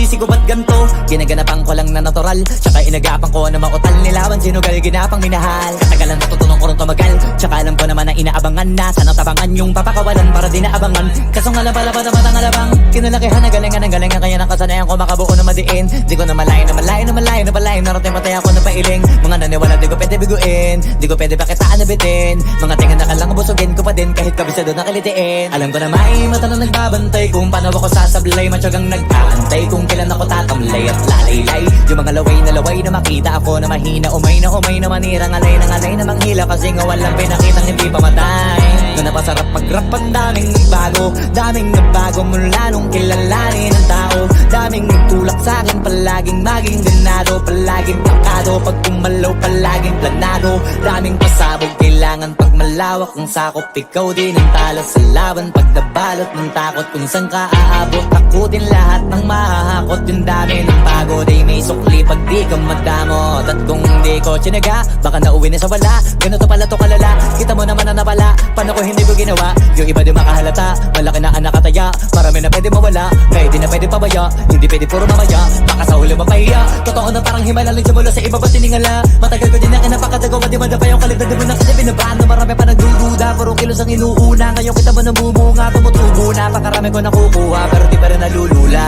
masisisi ko ba't ganto? Ginaganapan ko lang na natural, tsaka inagapan ko na mautal nilawan, sinugal ginapang minahal. Katagalan natutunan ko rin tumagal, tsaka alam ko naman na inaabangan na sanang tabangan yung papakawalan para di naabangan. Kaso nga lang pala ba naman ang alabang kinalakihan na galingan kaya nakasanayan ko makabuo na madiin. Di ko na malayo narating patay ako na pailing. Mga naniwala di ko pwede biguin, di ko pwede pakitaan na bitin. Mga tingan na kalang busugin ko pa din kahit kabisado na kalitiin. Alam ko na may mata na nagbabantay kung paano ako sasablay, matyagang nag-aantay kung kailan ako tatamlay at lalaylay. Yung mga laway na makita ako na mahina, umay na manirang alay na manghila, kasi nga walang pinakitang hindi pamatay. Na napasarap mag-rap, ang daming nagbago mula nung kilalanin ang tao. Daming nagtulak sa'kin, palaging maging ganado, palaging pakado, pag kumalaw palaging planado. Daming pasabog, kailangan pag malawak ang sakop, ikaw din ang talo sa laban. Pag nabalot ng takot kung saan ka aabot, takutin lahat ng mahahakot. Yung dami ng pagod ay may sukli pag di ka magdamot. At kung hindi ko tsinaga, baka nauwi na sa wala. Ganito pala to kalala, kita mo naman na napala. Paano ko hindi ko ginawa? Yung iba di makahalata, malaki na anak kataya. Marami na pwede mawala, kaya di na pwede pabaya. Hindi pwede puro mamaya, baka sa huli mapahiya. Totoo na parang himala lang mula sa iba ba tiningala. Matagal ko din na kinapakadagawa, di madapa yung kalidad. Di mo na kasi binabaan na marami pa nagdududa. Puro kilos ang inuuna, ngayon kita mo namumunga. Tumutubo na, pakarami ko nakukuha, pero di pa rin nalulula.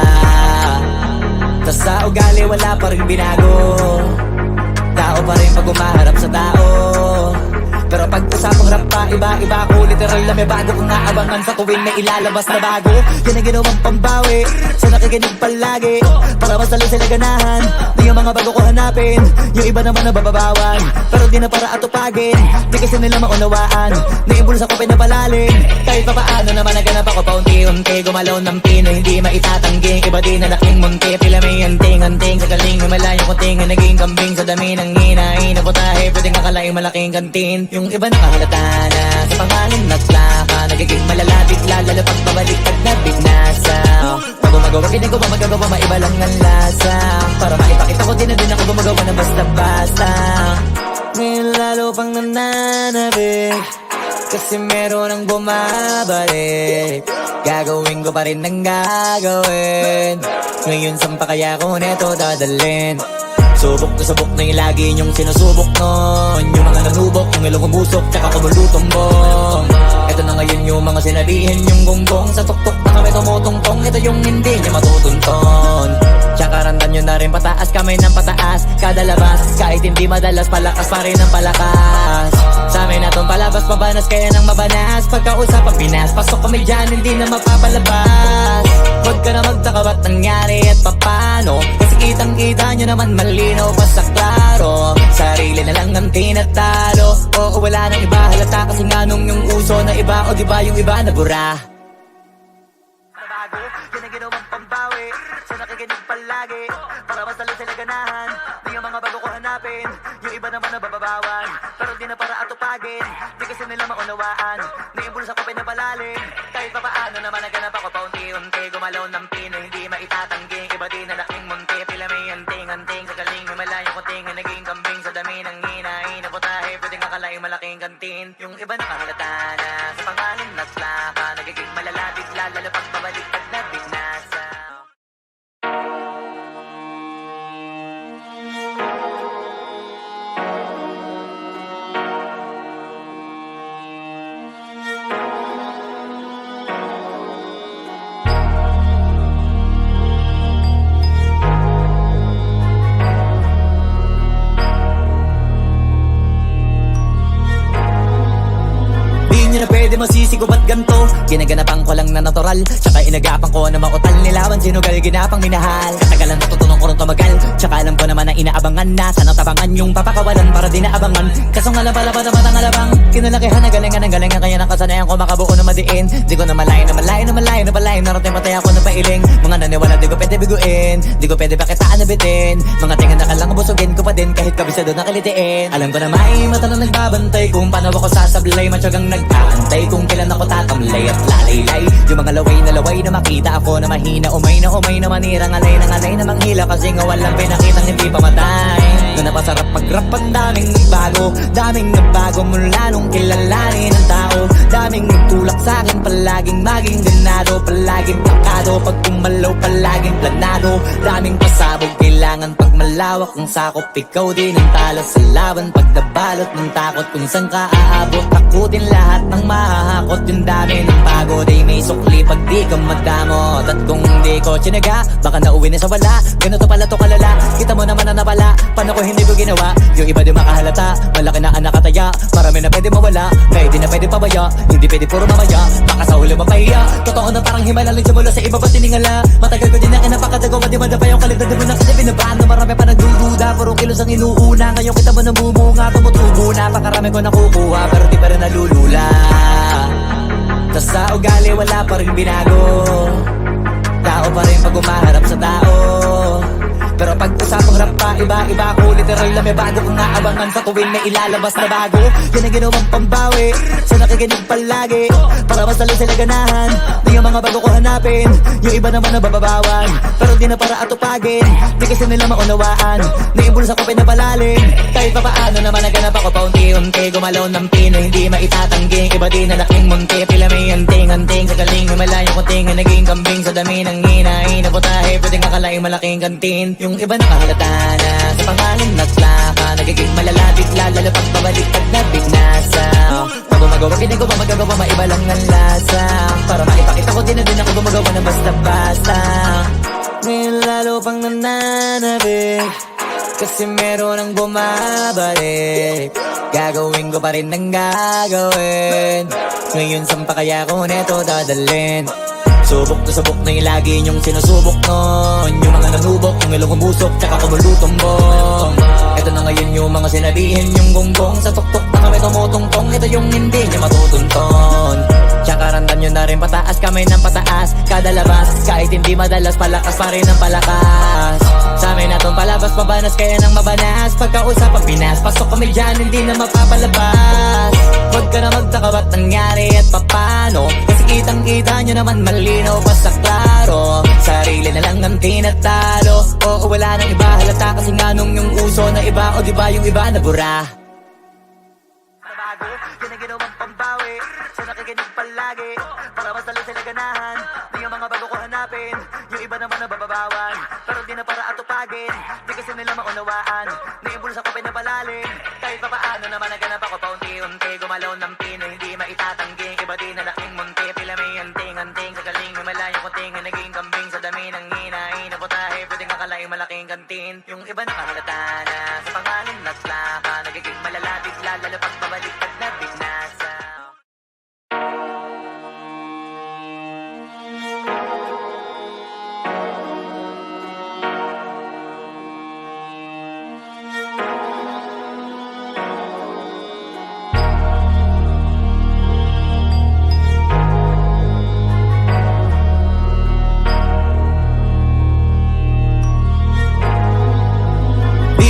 Tas sa ugali wala pa rin binago, tao pa rin pag umaharap sa tao. Pero pag usapang rap pa, iba ako. Literal na may bago kong naabangan sa tuwing may ilalabas na bago. Yan ang ginawang pambawi sa nakikinig palagi, para mas lalo sila ganahan na yung mga bago ko hanapin. Yung iba naman nababawan, pero di na para atupagin. Di kasi nila maunawaan na imbulsa ko pinapalalim. Kahit pa paano naman naganap ako paunti-unti, gumalaw ng pino, hindi maitatanggi. Iba din na laking munti, pila may anting-anting. Sa galing may malayong kunting, naging kambing sa dami ng hinahin na putahe, pwedeng akalaing malaking kantin. Yung iba nakahalata na sa pangalan naglaka, nagiging malala bigla, lalo pag pabaliktad na bignasa. Pag gumagawa, ginagawa, magagawa, maiba lang ang lasa. Para maipakita ko din na din ako gumagawa na basta-basta. Ngayon lalo pang nananabik, kasi meron ang bumabalik. Gagawin ko pa rin ang gagawin. Ngayon saan pa kaya ko neto dadalhin? Subok na yung lagi niyong sinusubok nun. Yung mga nanubok, yung ilong umusok, tsaka kumulutong bong. Ito na ngayon yung mga sinabihin yung gonggong. Sa tuktok na kami tumutungtong, ito yung hindi niya matutunton. Tsaka randan nyo na rin pataas, kamay ng pataas kada labas, kahit hindi madalas, palakas pa rin ang palakas. Sa amin na tong palabas, pabanas kaya nang mabanas. Pagkausap ang Pinas, pasok kami dyan, hindi na mapapalabas. Huwag ka na magtaka ba't nangyari at papano, kasi kitang-kita nyo naman malinaw pa sa klaro. Sarili na lang ang tinatalo, oo wala nang iba halata, kasi nga nung yung uso na iba, o diba yung iba na bura. Nabago, yan ang ginawang pambawi sa nakikinig palagi, para mas lalo sila ganahan na yung mga bago ko hanapin. Yung iba naman nababawan, pero di na para atupagin. Di kasi nila maunawaan na imbulsa ko pinapalalim. Kahit pa paano naman naganap ako paunti-unti, gumalaw ng pino, hindi maitatanggi. Iba din na laking munti, pila may anting-anting. Sa galing may malayong kunting, naging kambing sa dami ng hinahin na putahe, pwedeng akalaing malaking kantin. Yung iba nakahalata na sa pangalan naglaka, nagiging malala bigla, lalo pag pabaliktad na bignasa. Di na pwede masisi ko ba't ganto? Ginaganapan ko lang na natural, tsaka inagapan ko na mautal nilawan, sinugal ginapang minahal. Katagalan natutunan ko rin tumagal, tsaka alam ko naman na inaabangan na sanang tabangan yung papakawalan para di naabangan. Kaso nga lang pala ba naman ang alabang kinalakihan na galingan kaya nakasanayan ko makabuo na madiin. Di ko na malayo narating patay ako na pailing. Mga naniwala di ko pwede biguin, di ko pwede pakitaan na bitin. Mga tingan na kalang busugin ko pa din kahit kabisado na kalitiin. Alam ko na may mata na nagbabantay kung paano ako sasablay, matyagang nag-aantay nag-aantay kung kailan ako tatamlay at lalaylay. Yung mga laway na makita ako na mahina, umay na manirang alay ng alay na manghila. Kasi nga walang pinakitang hindi pamatay. Na napasarap mag-rap, ang daming nagbago mula nung kilalanin ang tao. Daming nagtulak sa'kin, palaging maging ganado, palaging plakado, pag kumalaw palaging planado. Daming pasabog, kailangan pag malawak ang sakop. Ikaw din ang talo sa laban, pag nabalot ng takot kung saan ka aabot. Takutin lahat ng mahahakot, yung dami ng pagod ay may sukli pag di ka madamot. At kung di ko tsinaga, baka nauwi na sa wala. Ganito pala to kalala, kita mo naman na napala. Paano ko hindi ko ginawa, yung iba di makahalata. Malaki na anak kataya, marami na pwede mawala. Kaya di na pwede pabaya, hindi pwede puro mamaya. Baka sa huli mapahiya, totoo na parang himala lang simula sa iba ba tiningala. Matagal ko din na kinapakadagawa, di man na pa yung kalidad mo na kasi binabaan na marami pa nagdududa. Puro kilos ang inuuna, ngayon kita mo namumunga. Tumutubo na, pakarami ko nakukuha, pero di pa rin nalulula. Tas sa ugali wala pa rin binago, tao pa rin pag umaharap sa tao. Pero pag usapang rap pa, iba-iba ko. Literal na may bago kong naabangan sa tuwing may ilalabas na bago. Yan ang ginawang pambawi sa nakikinig palagi, para mas lalo sila ganahan. Di yung mga bago ko hanapin, yung iba naman na bababawan. Pero di na para atupagin, di kasi nila maunawaan. Naimbulsa ko pinapalalim, kahit pa paano naman naganap ako paunti-unti. Gumalaw ng pino, hindi maitatanggi. Iba din na laking munti, pila may anting-anting. Sa galing may malayo kunting, naging kambing sa dami ng hinahin na putahe. Pwedeng akalaing malaking kantin. Yung iba nakahalata na sa pangalan na plaka, nagiging malalapit lalo pag pabaliktad na binasa. Pag gumagawa, ginagawa, magagawa, maiba lang ang lasa. Para maipakita ko din na din ako gumagawa na basta-basta. Ngayon lalo pang nananabik, kasi meron ang bumabalik. Gagawin ko pa rin ang gagawin. Ngayon saan pa kaya ko neto dadalhin? Subok na yung lagi niyong sinusubok nun. Yung mga nanubok, yung ilong umusok, tsaka kumulutumbong. Ito na ngayon yung mga sinabihin yung gonggong. Sa tuktok na kami tumutungtong, ito yung hindi niya matutunton. Tsaka randan nyo na rin pataas, kamay ng pataas. Kada labas, kahit hindi madalas, palakas pa rin ang palakas. Sa amin na tong palabas, pabanas kaya nang mabanas. Pagkausap ang Pinas, pasok kami dyan, hindi na mapapalabas. Huwag ka na magtaka ba't nangyari at papano, kasi kitang-kita nyo naman malinaw pa sa klaro. Sarili na lang ang tinatalo, oo wala nang iba halata. Kasi nga nung yung uso na iba, o diba yung iba na bura. Nabago, yan ang ginawang pambawi sa nakikinig palagi, para mas lalo sila ganahan. Di yung mga bago ko hanapin, yung iba naman na bababawan. Pero di na para atupagin, di kasi nila maunawaan. Naimbulsa ko pinapalalim, kahit pa paano naman naganap ako paunti-unti. Gumalaw ng pino, hindi maitatanggi. Iba din na laking munti, pila may anting-anting. Sa galing may malayo kunting, naging kambing sa dami ng hinahin na putahe. Pwedeng akalaing malaking kantin. Yung iba nakahalata na sa pangalan na plaka, nagiging malalapit lalo pag pabaliktad na binasa.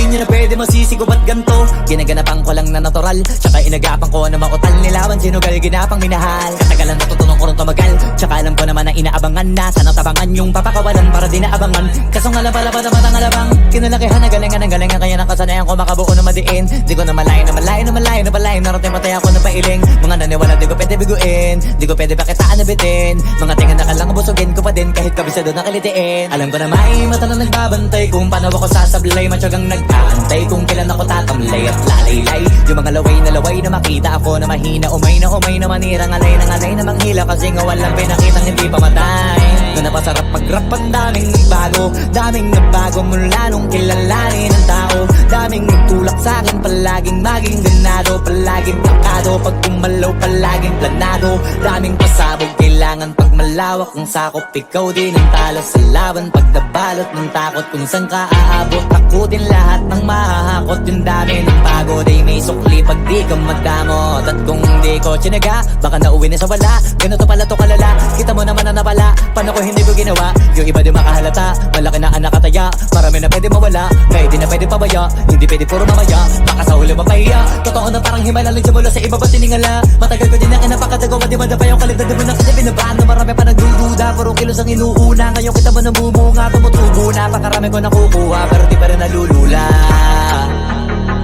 Di na pwede masisigo ba't ganto? Ginaganapan ko lang na natural, tsaka inagapan ko na mautal nilawan. Sinugal ginapang minahal, katagalan natutunan ko rin tumagal. Tsaka alam ko naman na inaabangan na, sana tabangan yung papakawalan para di naabangan. Kaso nga pala pa naman ang alabang, kinalakihan na galingan ng galingan. Kaya nakasanayan ko makabuo na madiin. Di ko na malayo na malayo na malayo na palayo. Narating patay ako na pailing. Mga naniwala di ko pwede biguin, di ko pwede pakitaan na bitin. Mga tingan na kalang busugin ko pa din, kahit kabisado na kalitiin. Alam ko na may mata na nagbabantay kung paano ako sasablay. Matyagang nag-aantay kung kailan ako tatamlay at lalaylay. Yung mga laway na makita ako na mahina, umay na manirang alay ng alay na manghila. Kasi nga walang pinakitang hindi pamatay. Na napasarap mag-rap, ang daming nagbago mula nung kilalanin ang tao. Daming nagtulak sa'kin, palaging maging ganado, palaging plakado, pag kumalaw palaging planado. Daming pasabog, kailangan pag malawak ng sakop, ikaw din ang talo sa laban. Pagdabalot ng takot, kung saan ka aabot, takutin lahat ng mahahakot. Yung dami ng pagod ay may sukli pag di ka magdamot. At kung hindi ko tsinaga, baka nauwi na sa wala. Ganito pala to kalala, kita mo naman na napala. Paano ko hindi ko ginawa, yung iba di makahalata. Malaki na anak kataya, marami na pwede mawala. Kaya di na pwede pabaya, hindi pwede puro mamaya. Baka sa huli mapahiya, totoo na parang himala lang mula sa iba ba tiningala. Matagal ko din na kinapakatagawa, di madapa yung kalidad. Di mo na kasi binabahan na marami pa nagdududa. Puro kilos ang inuuna, ngayon kita mo nabumunga. Tumutubo na, pakarami ko nakukuha, pero di pa rin nalulula.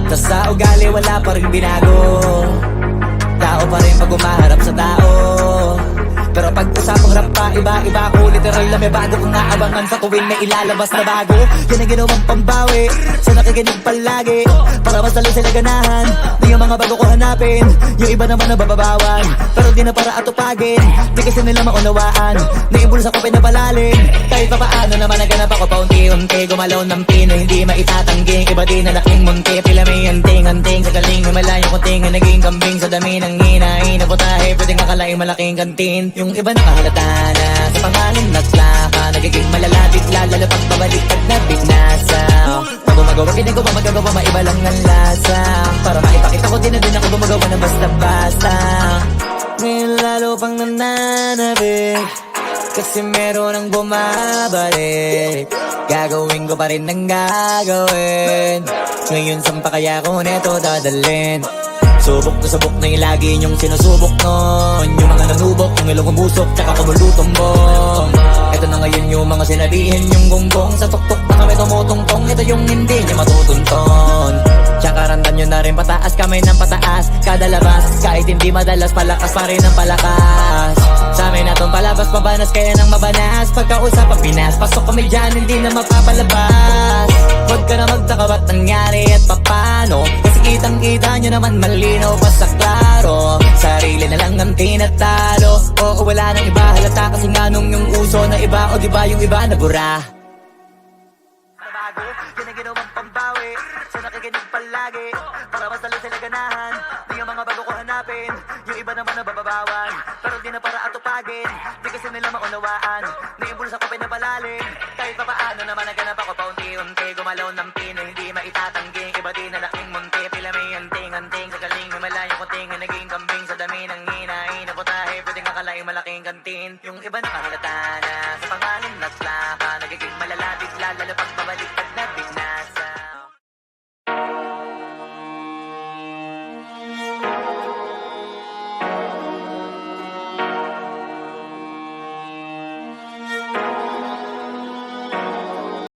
Tas sa ugali wala pa rin binago, tao pa rin pag umaharap sa tao. Pero pag usapang rap pa, iba-iba ko. Literal na may bago kong naabangan sa tuwing may ilalabas na bago. Yan ang ginawang pambawi sa nakikinig palagi, para mas lalo sila ganahan. Di yung mga bago ko hanapin, yung iba naman nabababawan. Pero di na para atupagin, di kasi nila maunawaan. Naimbulsa ko pinapalalim, kahit pa paano naman naganap ako paunti-unti. Gumalaw ng pino, hindi maitatanggi. Iba din na laking munti, pila may anting-anting. Sa galing may malayong kunting, naging kambing sa dami ng hinahin. Naputahe, pwedeng akalaing malaking kantin. Yung iba nakahalata na sa pangalan at plaka, nagiging malalapit lalo pag pabaliktad na binasa. Pag gumagawa, ginagawa, magagawa, maiba lang ang lasa. Para maipakita ko din na din ako gumagawa na basta-basta. Ngayon lalo pang nananabik, kasi meron ang bumabalik. Gagawin ko pa rin ang gagawin. Ngayon saan pa kaya ko neto dadalhin? Subok na yung lagi niyong sinusubok nun. Yung mga nanubok, yung ilong umusok, tsaka kumulutumbong. Ito na ngayon yung mga sinabihin yung gonggong. Sa tuktok na kami tumutungtong, ito yung hindi niya matutunton. Tsaka randan nyo na rin pataas, kamay ng pataas. Kada labas, kahit hindi madalas, palakas pa rin ang palakas. Sa amin na tong palabas, mabanas kaya nang mabanas. Pagkausap ang Pinas, pasok kami dyan, hindi na mapapalabas. Huwag ka na magtaka ba't nangyari at papano, kasi kitang-kita nyo naman malinaw pa sa klaro. Sarili na lang ang tinatalo, oo wala nang iba halata. Kasi nga nung yung uso na iba, o diba yung iba nabura. Bago, yan ang ginawang pambawi sa nakikinig palagi, para mas lalo sila ganahan. Di yung mga bago ko hanapin, yung iba naman nabababawan. Pero di na para atupagin, di kasi nila maunawaan. Naimbulsa ko pinapalalim, kahit pa paano naman naganap ako paunti-unti. Gumalaw ng pino, hindi maitatanggi. Iba din na laking munti, pila may anting-anting. Sa galing may malayong kunting, naging kambing sa dami ng hinahin. Naputahe, pwedeng akalaing malaking kantin. Yung iba nakahalata na sa pangalan at plaka, nagiging malalapit lalo pag pabaliktad na bigla.